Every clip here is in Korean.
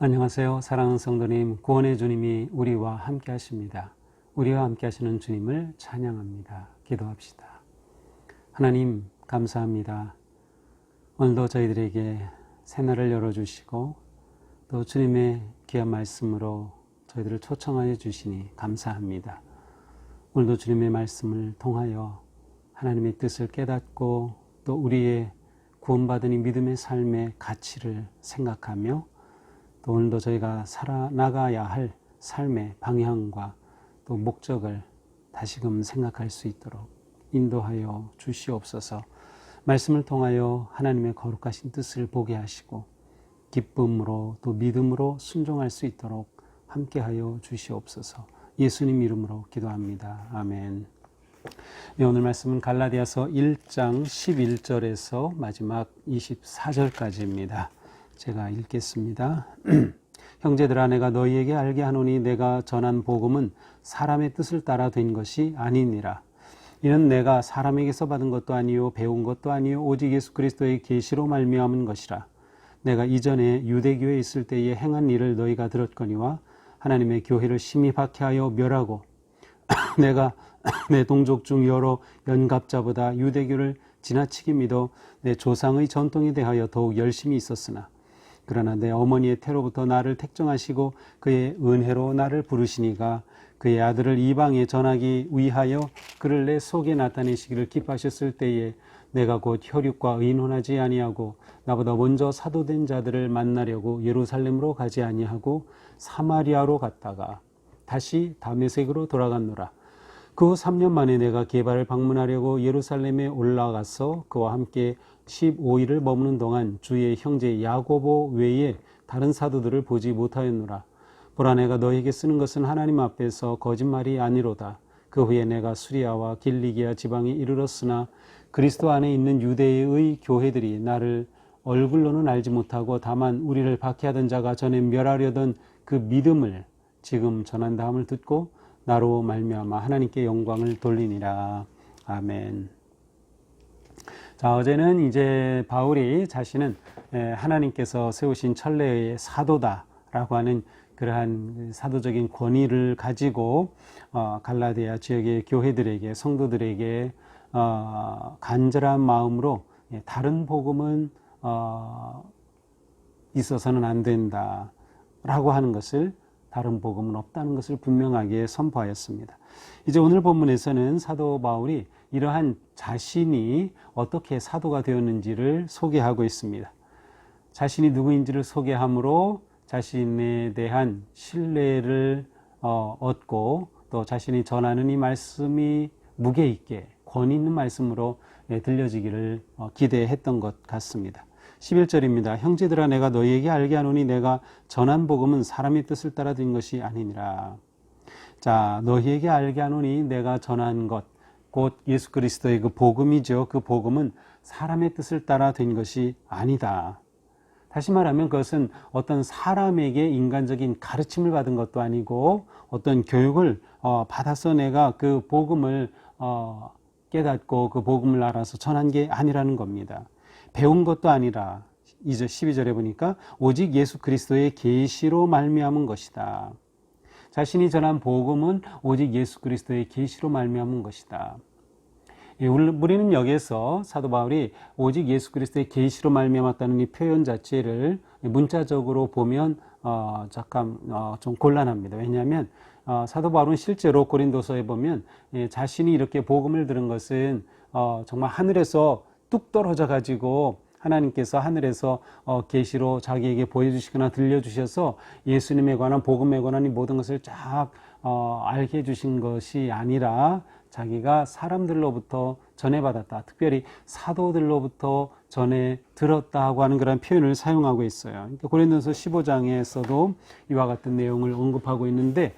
안녕하세요. 사랑하는 성도님, 구원의 주님이 우리와 함께 하십니다. 우리와 함께 하시는 주님을 찬양합니다. 기도합시다. 하나님, 감사합니다. 오늘도 저희들에게 새날을 열어주시고 또 주님의 귀한 말씀으로 저희들을 초청하여 주시니 감사합니다. 오늘도 주님의 말씀을 통하여 하나님의 뜻을 깨닫고 또 우리의 구원받은 이 믿음의 삶의 가치를 생각하며 또 오늘도 저희가 살아나가야 할 삶의 방향과 또 목적을 다시금 생각할 수 있도록 인도하여 주시옵소서. 말씀을 통하여 하나님의 거룩하신 뜻을 보게 하시고 기쁨으로 또 믿음으로 순종할 수 있도록 함께하여 주시옵소서. 예수님 이름으로 기도합니다. 아멘. 네, 오늘 말씀은 갈라디아서 1장 11절에서 마지막 24절까지입니다. 제가 읽겠습니다. 형제들아, 내가 너희에게 알게 하노니 내가 전한 복음은 사람의 뜻을 따라 된 것이 아니니라. 이는 내가 사람에게서 받은 것도 아니요 배운 것도 아니요 오직 예수 그리스도의 계시로 말미암은 것이라. 내가 이전에 유대교에 있을 때에 행한 일을 너희가 들었거니와 하나님의 교회를 심히 박해하여 멸하고 내가 내 동족 중 여러 연갑자보다 유대교를 지나치게 믿어 내 조상의 전통에 대하여 더욱 열심히 있었으나 그러나 내 어머니의 태로부터 나를 택정하시고 그의 은혜로 나를 부르시니가 그의 아들을 이방에 전하기 위하여 그를 내 속에 나타내시기를 기뻐하셨을 때에 내가 곧 혈육과 의논하지 아니하고 나보다 먼저 사도된 자들을 만나려고 예루살렘으로 가지 아니하고 사마리아로 갔다가 다시 다메섹으로 돌아갔노라. 그 후 3년 만에 내가 게바를 방문하려고 예루살렘에 올라가서 그와 함께 15일을 머무는 동안 주의 형제 야고보 외에 다른 사도들을 보지 못하였노라. 보라, 내가 너에게 쓰는 것은 하나님 앞에서 거짓말이 아니로다. 그 후에 내가 수리아와 길리기아 지방에 이르렀으나 그리스도 안에 있는 유대의 교회들이 나를 얼굴로는 알지 못하고 다만 우리를 박해하던 자가 전에 멸하려던 그 믿음을 지금 전한다함을 듣고 나로 말미암아 하나님께 영광을 돌리니라. 아멘. 자, 어제는 이제 바울이 자신은 하나님께서 세우신 천례의 사도다라고 하는 그러한 사도적인 권위를 가지고 갈라디아 지역의 교회들에게, 성도들에게 간절한 마음으로 다른 복음은 있어서는 안 된다라고 하는 것을, 다른 복음은 없다는 것을 분명하게 선포하였습니다. 이제 오늘 본문에서는 사도 바울이 이러한 자신이 어떻게 사도가 되었는지를 소개하고 있습니다. 자신이 누구인지를 소개함으로 자신에 대한 신뢰를 얻고 또 자신이 전하는 이 말씀이 무게 있게 권위 있는 말씀으로 들려지기를 기대했던 것 같습니다. 11절입니다. 형제들아, 내가 너희에게 알게 하노니 내가 전한 복음은 사람의 뜻을 따라 된 것이 아니니라. 자, 너희에게 알게 하노니 내가 전한 것, 곧 예수 그리스도의 그 복음이죠. 그 복음은 사람의 뜻을 따라 된 것이 아니다. 다시 말하면 그것은 어떤 사람에게 인간적인 가르침을 받은 것도 아니고 어떤 교육을 받아서 내가 그 복음을 깨닫고 그 복음을 알아서 전한 게 아니라는 겁니다. 배운 것도 아니라 이제 12절에 보니까 오직 예수 그리스도의 계시로 말미암은 것이다. 자신이 전한 복음은 오직 예수 그리스도의 계시로 말미암은 것이다. 우리는 여기에서 사도 바울이 오직 예수 그리스도의 계시로 말미암았다는 이 표현 자체를 문자적으로 보면 좀 곤란합니다. 왜냐하면 사도 바울은 실제로 고린도서에 보면 자신이 이렇게 복음을 들은 것은 정말 하늘에서 뚝 떨어져 가지고 하나님께서 하늘에서 계시로 자기에게 보여주시거나 들려주셔서 예수님에 관한 복음에 관한 이 모든 것을 쫙 알게 해주신 것이 아니라 자기가 사람들로부터 전해받았다, 특별히 사도들로부터 전해 들었다고 하는 그런 표현을 사용하고 있어요. 그러니까 고린도서 15장에서도 이와 같은 내용을 언급하고 있는데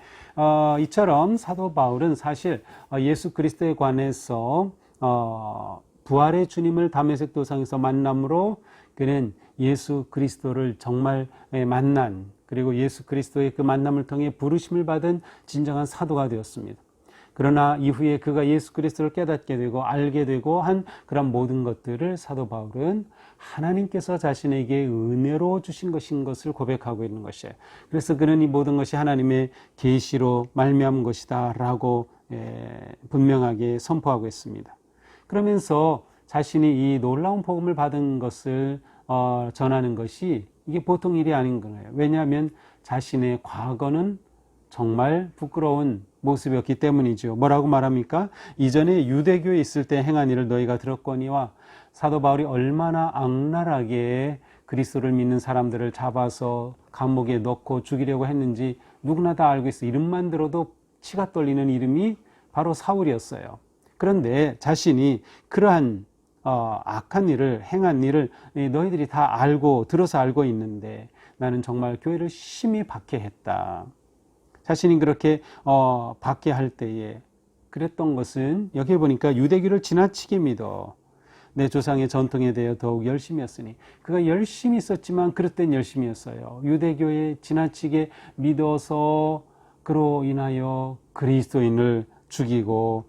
이처럼 사도 바울은 사실 예수 그리스도에 관해서 부활의 주님을 다메섹 도상에서 만남으로 그는 예수 그리스도를 정말 만난, 그리고 예수 그리스도의 그 만남을 통해 부르심을 받은 진정한 사도가 되었습니다. 그러나 이후에 그가 예수 그리스도를 깨닫게 되고 알게 되고 한 그런 모든 것들을 사도 바울은 하나님께서 자신에게 은혜로 주신 것인 것을 고백하고 있는 것이에요. 그래서 그는 이 모든 것이 하나님의 계시로 말미암은 것이다 라고 분명하게 선포하고 있습니다. 그러면서 자신이 이 놀라운 복음을 받은 것을 전하는 것이 이게 보통 일이 아닌 거예요. 왜냐하면 자신의 과거는 정말 부끄러운 모습이었기 때문이죠. 뭐라고 말합니까? 이전에 유대교에 있을 때 행한 일을 너희가 들었거니와 사도 바울이 얼마나 악랄하게 그리스도를 믿는 사람들을 잡아서 감옥에 넣고 죽이려고 했는지 누구나 다 알고 있어. 이름만 들어도 치가 떨리는 이름이 바로 사울이었어요. 그런데 자신이 그러한 악한 일을 행한 일을 너희들이 다 들어서 알고 있는데 나는 정말 교회를 심히 박해했다. 자신이 그렇게 박해할 때에 그랬던 것은 여기 보니까 유대교를 지나치게 믿어 내 조상의 전통에 대해 더욱 열심히 했으니, 그가 열심히 있었지만 그럴 땐 열심히 했어요. 유대교에 지나치게 믿어서 그로 인하여 그리스도인을 죽이고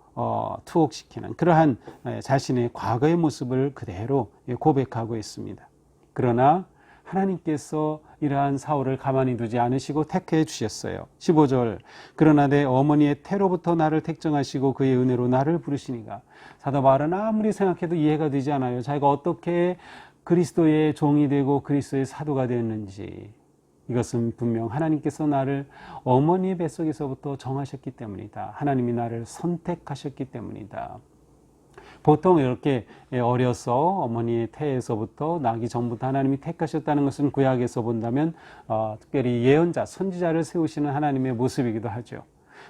투옥시키는 그러한 자신의 과거의 모습을 그대로 고백하고 있습니다. 그러나 하나님께서 이러한 사울을 가만히 두지 않으시고 택해 주셨어요. 15절, 그러나 내 어머니의 태로부터 나를 택정하시고 그의 은혜로 나를 부르시니가. 사도 바울은 아무리 생각해도 이해가 되지 않아요. 자기가 어떻게 그리스도의 종이 되고 그리스도의 사도가 되었는지. 이것은 분명 하나님께서 나를 어머니의 뱃속에서부터 정하셨기 때문이다. 하나님이 나를 선택하셨기 때문이다. 보통 이렇게 어려서 어머니의 태에서부터 나기 전부터 하나님이 택하셨다는 것은 구약에서 본다면 특별히 예언자, 선지자를 세우시는 하나님의 모습이기도 하죠.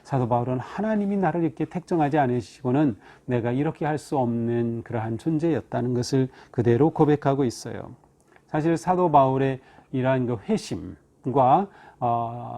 사도 바울은 하나님이 나를 이렇게 택정하지 않으시고는 내가 이렇게 할 수 없는 그러한 존재였다는 것을 그대로 고백하고 있어요. 사실 사도 바울의 이러한 그 회심과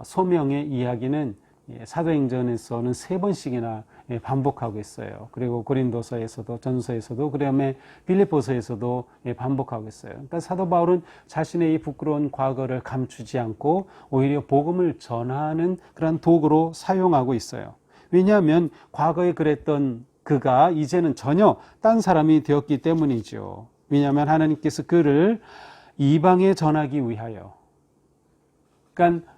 소명의 이야기는 사도행전에서는 3번씩이나 반복하고 있어요. 그리고 고린도서에서도, 전서에서도, 그다음에 빌립보서에서도 반복하고 있어요. 그러니까 사도 바울은 자신의 이 부끄러운 과거를 감추지 않고 오히려 복음을 전하는 그런 도구로 사용하고 있어요. 왜냐하면 과거에 그랬던 그가 이제는 전혀 딴 사람이 되었기 때문이죠. 왜냐하면 하나님께서 그를 이방에 전하기 위하여, 그러니까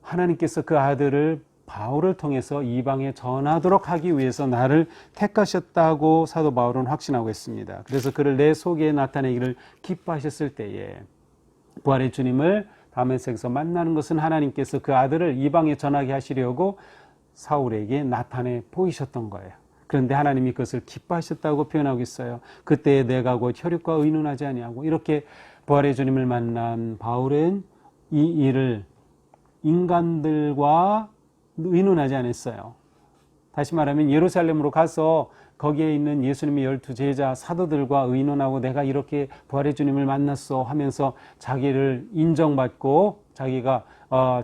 하나님께서 그 아들을 바울을 통해서 이방에 전하도록 하기 위해서 나를 택하셨다고 사도 바울은 확신하고 있습니다. 그래서 그를 내 속에 나타내기를 기뻐하셨을 때에 부활의 주님을 다메섹에서 만나는 것은 하나님께서 그 아들을 이방에 전하게 하시려고 사울에게 나타내 보이셨던 거예요. 그런데 하나님이 그것을 기뻐하셨다고 표현하고 있어요. 그때 내가 곧 혈육과 의논하지 아니하고, 이렇게 부활의 주님을 만난 바울은 이 일을 인간들과 의논하지 않았어요. 다시 말하면 예루살렘으로 가서 거기에 있는 예수님의 12제자 사도들과 의논하고 내가 이렇게 부활의 주님을 만났어 하면서 자기를 인정받고 자기가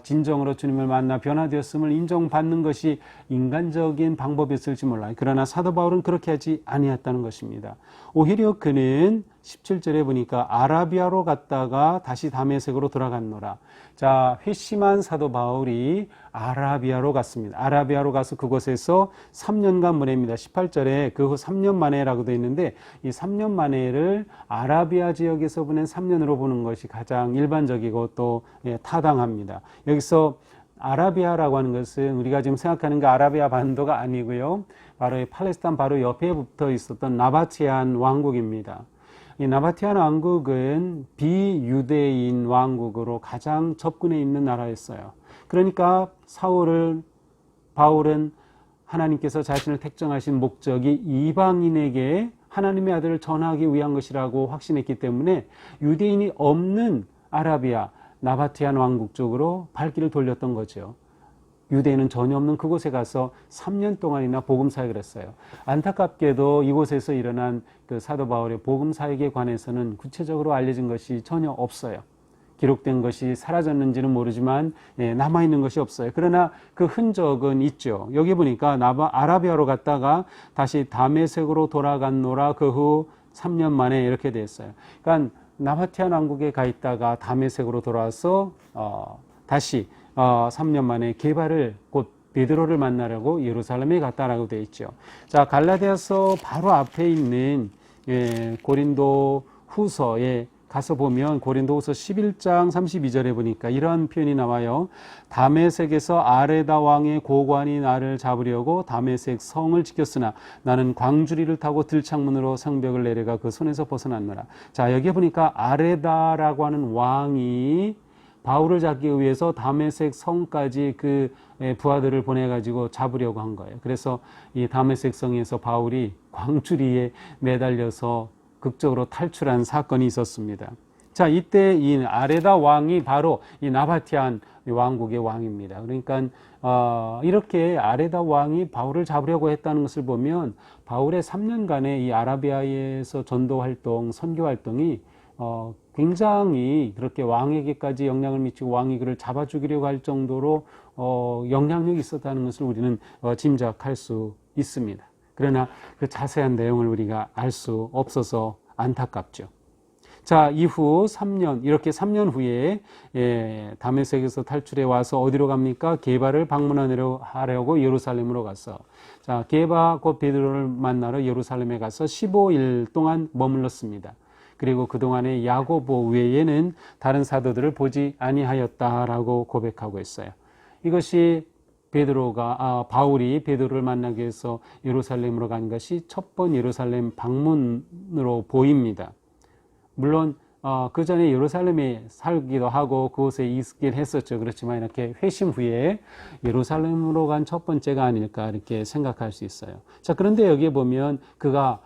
진정으로 주님을 만나 변화되었음을 인정받는 것이 인간적인 방법이었을지 몰라요. 그러나 사도 바울은 그렇게 하지 아니했다는 것입니다. 오히려 그는 17절에 보니까 아라비아로 갔다가 다시 다메섹으로 돌아갔노라. 자, 회심한 사도 바울이 아라비아로 갔습니다. 아라비아로 가서 그곳에서 3년간 보냅니다. 18절에 그 후 3년 만에라고 되어 있는데, 이 3년 만에를 아라비아 지역에서 보낸 3년으로 보는 것이 가장 일반적이고 또 타당합니다. 여기서 아라비아라고 하는 것은 우리가 지금 생각하는 게 아라비아 반도가 아니고요. 바로 팔레스타인 바로 옆에 붙어 있었던 나바티안 왕국입니다. 이 나바티안 왕국은 비유대인 왕국으로 가장 접근해 있는 나라였어요. 그러니까 바울은 하나님께서 자신을 택정하신 목적이 이방인에게 하나님의 아들을 전하기 위한 것이라고 확신했기 때문에 유대인이 없는 아라비아, 나바티안 왕국 쪽으로 발길을 돌렸던 거죠. 유대인은 전혀 없는 그곳에 가서 3년 동안이나 복음 사역을 했어요. 안타깝게도 이곳에서 일어난 그 사도 바울의 복음 사역에 관해서는 구체적으로 알려진 것이 전혀 없어요. 기록된 것이 사라졌는지는 모르지만 남아있는 것이 없어요. 그러나 그 흔적은 있죠. 여기 보니까 아라비아로 갔다가 다시 다메섹으로 돌아갔노라. 그 후 3년 만에 이렇게 됐어요. 그러니까 나바티안 왕국에 가 있다가 다메섹으로 돌아와서 다시 3년 만에 개발을 곧 베드로를 만나려고 예루살렘에 갔다라고 되어 있죠. 자, 갈라디아서 바로 앞에 있는 고린도 후서의 가서 보면 고린도후서 11장 32절에 보니까 이러한 표현이 나와요. 다메섹에서 아레다 왕의 고관이 나를 잡으려고 다메섹 성을 지켰으나 나는 광주리를 타고 들창문으로 성벽을 내려가 그 손에서 벗어났노라. 자, 여기 보니까 아레다라고 하는 왕이 바울을 잡기 위해서 다메섹 성까지 그 부하들을 보내가지고 잡으려고 한 거예요. 그래서 이 다메섹 성에서 바울이 광주리에 매달려서 극적으로 탈출한 사건이 있었습니다. 자, 이때 이 아레다 왕이 바로 이 나바티안 왕국의 왕입니다. 그러니까 이렇게 아레다 왕이 바울을 잡으려고 했다는 것을 보면 바울의 3년간의 이 아라비아에서 전도 활동, 선교 활동이 굉장히 그렇게 왕에게까지 영향을 미치고 왕이 그를 잡아 죽이려고 할 정도로 영향력이 있었다는 것을 우리는 짐작할 수 있습니다. 그러나 그 자세한 내용을 우리가 알 수 없어서 안타깝죠. 자, 이후 3년, 이렇게 3년 후에 다메섹에서 탈출해 와서 어디로 갑니까? 게바를 방문하려고 예루살렘으로 가서, 자, 게바 곧 베드로를 만나러 예루살렘에 가서 15일 동안 머물렀습니다. 그리고 그동안에 야고보 외에는 다른 사도들을 보지 아니하였다라고 고백하고 있어요. 이것이 바울이 베드로를 만나기 위해서 예루살렘으로 간 것이 첫 번 예루살렘 방문으로 보입니다. 물론 그 전에 예루살렘에 살기도 하고 그곳에 있긴 했었죠. 그렇지만 이렇게 회심 후에 예루살렘으로 간 첫 번째가 아닐까 이렇게 생각할 수 있어요. 자, 그런데 여기에 보면 그가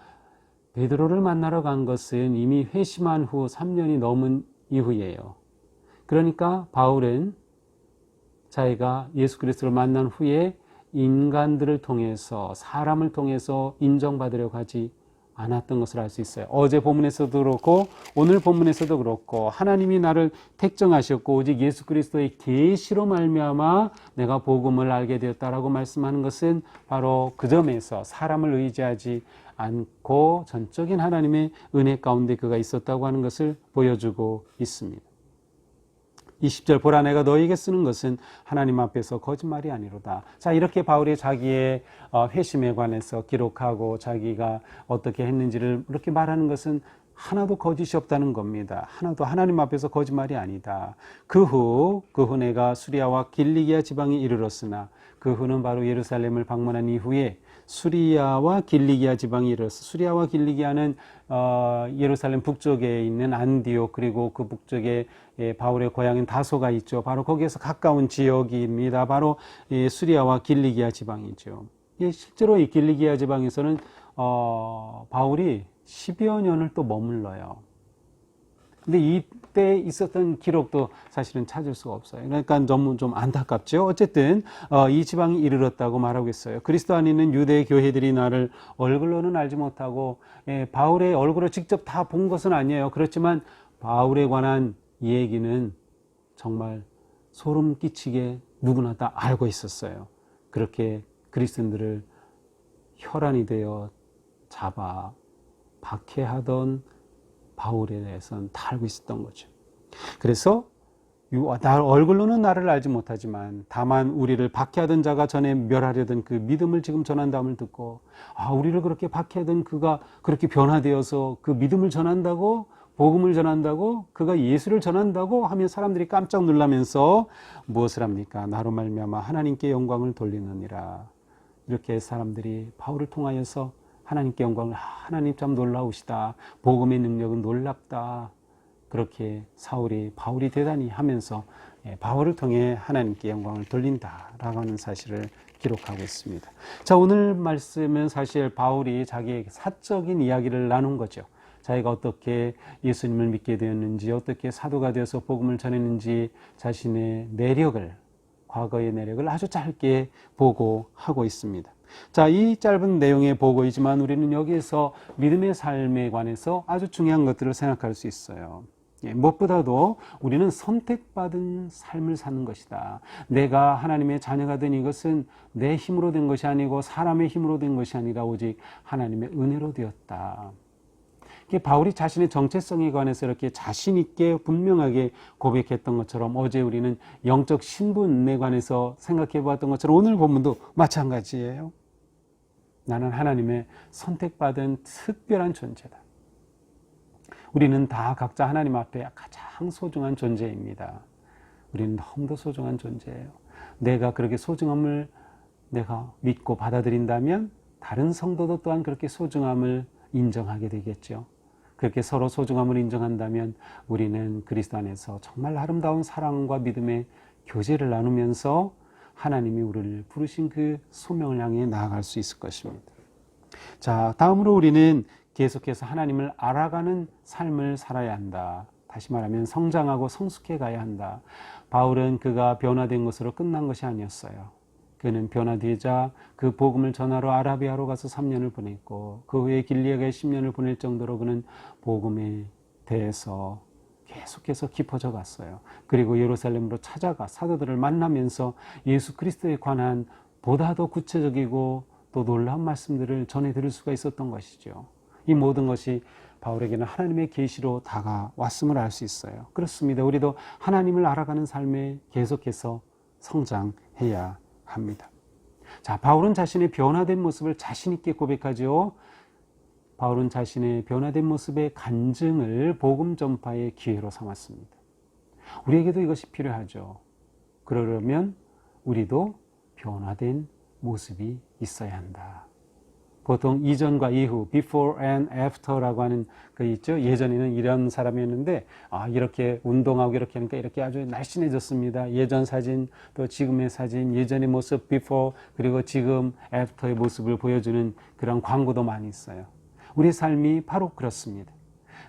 베드로를 만나러 간 것은 이미 회심한 후 3년이 넘은 이후예요. 그러니까 바울은 자기가 예수 그리스도를 만난 후에 인간들을 통해서, 사람을 통해서 인정받으려고 하지 않았던 것을 알 수 있어요. 어제 본문에서도 그렇고 오늘 본문에서도 그렇고 하나님이 나를 택정하셨고 오직 예수 그리스도의 계시로 말미암아 내가 복음을 알게 되었다라고 말씀하는 것은 바로 그 점에서 사람을 의지하지 않고 전적인 하나님의 은혜 가운데 그가 있었다고 하는 것을 보여주고 있습니다. 20절 보라 내가 너에게 쓰는 것은 하나님 앞에서 거짓말이 아니로다. 자, 이렇게 바울이 자기의 회심에 관해서 기록하고 자기가 어떻게 했는지를 이렇게 말하는 것은 하나도 거짓이 없다는 겁니다. 하나도 하나님 앞에서 거짓말이 아니다. 그 후 내가 수리아와 길리기아 지방에 이르렀으나 그 후는 바로 예루살렘을 방문한 이후에 수리아와 길리기아 지방에 이르렀어. 수리아와 길리기아는 예루살렘 북쪽에 있는 안디옥 그리고 그 북쪽에 바울의 고향인 다소가 있죠. 바로 거기에서 가까운 지역입니다. 바로 수리아와 길리기아 지방이죠. 실제로 이 길리기아 지방에서는 바울이 10여 년을 또 머물러요. 근데 이때 있었던 기록도 사실은 찾을 수가 없어요. 그러니까 너무 좀 안타깝죠. 어쨌든 이 지방에 이르렀다고 말하고 있어요. 그리스도 안에 있는 유대 교회들이 나를 얼굴로는 알지 못하고 바울의 얼굴을 직접 다 본 것은 아니에요. 그렇지만 바울에 관한 얘기는 정말 소름 끼치게 누구나 다 알고 있었어요. 그렇게 그리스도인들을 혈안이 되어 잡아 박해하던 바울에 대해서는 다 알고 있었던 거죠. 그래서 얼굴로는 나를 알지 못하지만 다만 우리를 박해하던 자가 전에 멸하려던 그 믿음을 지금 전한다음을 듣고 우리를 그렇게 박해하던 그가 그렇게 변화되어서 그 믿음을 전한다고 복음을 전한다고 그가 예수를 전한다고 하면 사람들이 깜짝 놀라면서 무엇을 합니까? 나로 말미암아 하나님께 영광을 돌리느니라. 이렇게 사람들이 바울을 통하여서 하나님께 영광을 하나님 참 놀라우시다. 복음의 능력은 놀랍다. 그렇게 바울이 대단히 하면서 바울을 통해 하나님께 영광을 돌린다라고 하는 사실을 기록하고 있습니다. 자, 오늘 말씀은 사실 바울이 자기의 사적인 이야기를 나눈 거죠. 자기가 어떻게 예수님을 믿게 되었는지, 어떻게 사도가 되어서 복음을 전했는지 자신의 과거의 내력을 아주 짧게 보고하고 있습니다. 자, 이 짧은 내용의 보고이지만 우리는 여기에서 믿음의 삶에 관해서 아주 중요한 것들을 생각할 수 있어요. 무엇보다도 우리는 선택받은 삶을 사는 것이다. 내가 하나님의 자녀가 된 이것은 내 힘으로 된 것이 아니고 사람의 힘으로 된 것이 아니라 오직 하나님의 은혜로 되었다. 바울이 자신의 정체성에 관해서 이렇게 자신 있게 분명하게 고백했던 것처럼 어제 우리는 영적 신분에 관해서 생각해 보았던 것처럼 오늘 본문도 마찬가지예요. 나는 하나님의 선택받은 특별한 존재다. 우리는 다 각자 하나님 앞에 가장 소중한 존재입니다. 우리는 너무도 소중한 존재예요. 내가 그렇게 소중함을 내가 믿고 받아들인다면 다른 성도도 또한 그렇게 소중함을 인정하게 되겠죠. 그렇게 서로 소중함을 인정한다면 우리는 그리스도 안에서 정말 아름다운 사랑과 믿음의 교제를 나누면서 하나님이 우리를 부르신 그 소명을 향해 나아갈 수 있을 것입니다. 자, 다음으로 우리는 계속해서 하나님을 알아가는 삶을 살아야 한다. 다시 말하면 성장하고 성숙해 가야 한다. 바울은 그가 변화된 것으로 끝난 것이 아니었어요. 그는 변화되자 그 복음을 전하러 아라비아로 가서 3년을 보냈고 그 후에 길리아가에 10년을 보낼 정도로 그는 복음에 대해서 계속해서 깊어져 갔어요. 그리고 예루살렘으로 찾아가 사도들을 만나면서 예수 그리스도에 관한 보다 더 구체적이고 또 놀라운 말씀들을 전해 들을 수가 있었던 것이죠. 이 모든 것이 바울에게는 하나님의 계시로 다가왔음을 알 수 있어요. 그렇습니다. 우리도 하나님을 알아가는 삶에 계속해서 성장해야 합니다. 자, 바울은 자신의 변화된 모습을 자신 있게 고백하죠. 바울은 자신의 변화된 모습의 간증을 복음 전파의 기회로 삼았습니다. 우리에게도 이것이 필요하죠. 그러려면 우리도 변화된 모습이 있어야 한다. 보통 이전과 이후, before and after라고 하는 거 있죠. 예전에는 이런 사람이었는데 이렇게 운동하고 이렇게 하니까 이렇게 아주 날씬해졌습니다. 예전 사진, 또 지금의 사진, 예전의 모습 before 그리고 지금 after의 모습을 보여주는 그런 광고도 많이 있어요. 우리의 삶이 바로 그렇습니다.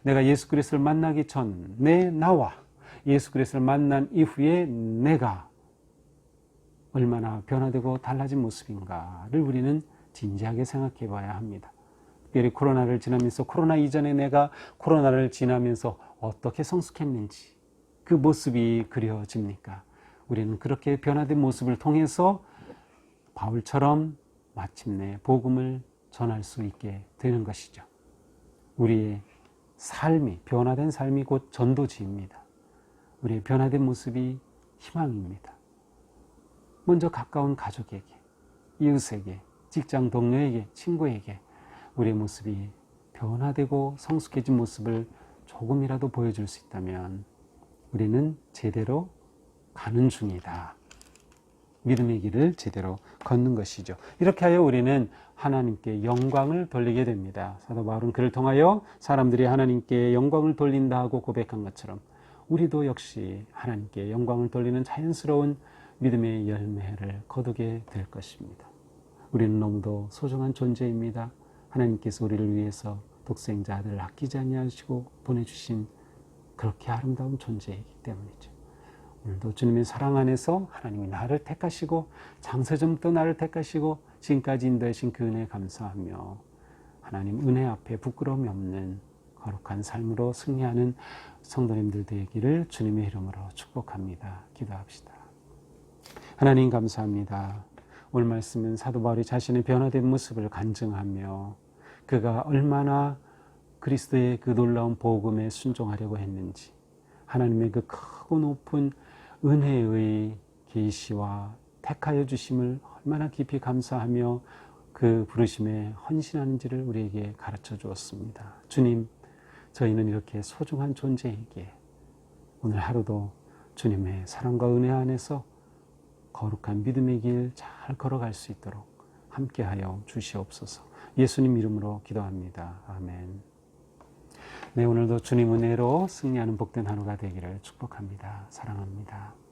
내가 예수 그리스도를 만나기 전 내 나와 예수 그리스도를 만난 이후에 내가 얼마나 변화되고 달라진 모습인가를 우리는 진지하게 생각해 봐야 합니다. 특별히 코로나를 지나면서 코로나 이전에 내가 코로나를 지나면서 어떻게 성숙했는지 그 모습이 그려집니까? 우리는 그렇게 변화된 모습을 통해서 바울처럼 마침내 복음을 전할 수 있게 되는 것이죠. 우리의 삶이 변화된 삶이 곧 전도지입니다. 우리의 변화된 모습이 희망입니다. 먼저 가까운 가족에게, 이웃에게, 직장 동료에게, 친구에게 우리의 모습이 변화되고 성숙해진 모습을 조금이라도 보여줄 수 있다면 우리는 제대로 가는 중이다. 믿음의 길을 제대로 걷는 것이죠. 이렇게 하여 우리는 하나님께 영광을 돌리게 됩니다. 사도 바울은 그를 통하여 사람들이 하나님께 영광을 돌린다 하고 고백한 것처럼 우리도 역시 하나님께 영광을 돌리는 자연스러운 믿음의 열매를 거두게 될 것입니다. 우리는 너무도 소중한 존재입니다. 하나님께서 우리를 위해서 독생자 아들을 아끼지 아니하시고 보내주신 그렇게 아름다운 존재이기 때문이죠. 오늘도 주님의 사랑 안에서 하나님이 나를 택하시고 장세전부터 나를 택하시고 지금까지 인도하신 그 은혜에 감사하며 하나님 은혜 앞에 부끄러움이 없는 거룩한 삶으로 승리하는 성도님들 되기를 주님의 이름으로 축복합니다. 기도합시다. 하나님 감사합니다. 오늘 말씀은 사도 바울이 자신의 변화된 모습을 간증하며 그가 얼마나 그리스도의 그 놀라운 복음에 순종하려고 했는지 하나님의 그 크고 높은 은혜의 계시와 택하여 주심을 얼마나 깊이 감사하며 그 부르심에 헌신하는지를 우리에게 가르쳐 주었습니다. 주님, 저희는 이렇게 소중한 존재에게 오늘 하루도 주님의 사랑과 은혜 안에서 거룩한 믿음의 길 잘 걸어갈 수 있도록 함께하여 주시옵소서. 예수님 이름으로 기도합니다. 아멘. 네, 오늘도 주님 은혜로 승리하는 복된 하루가 되기를 축복합니다. 사랑합니다.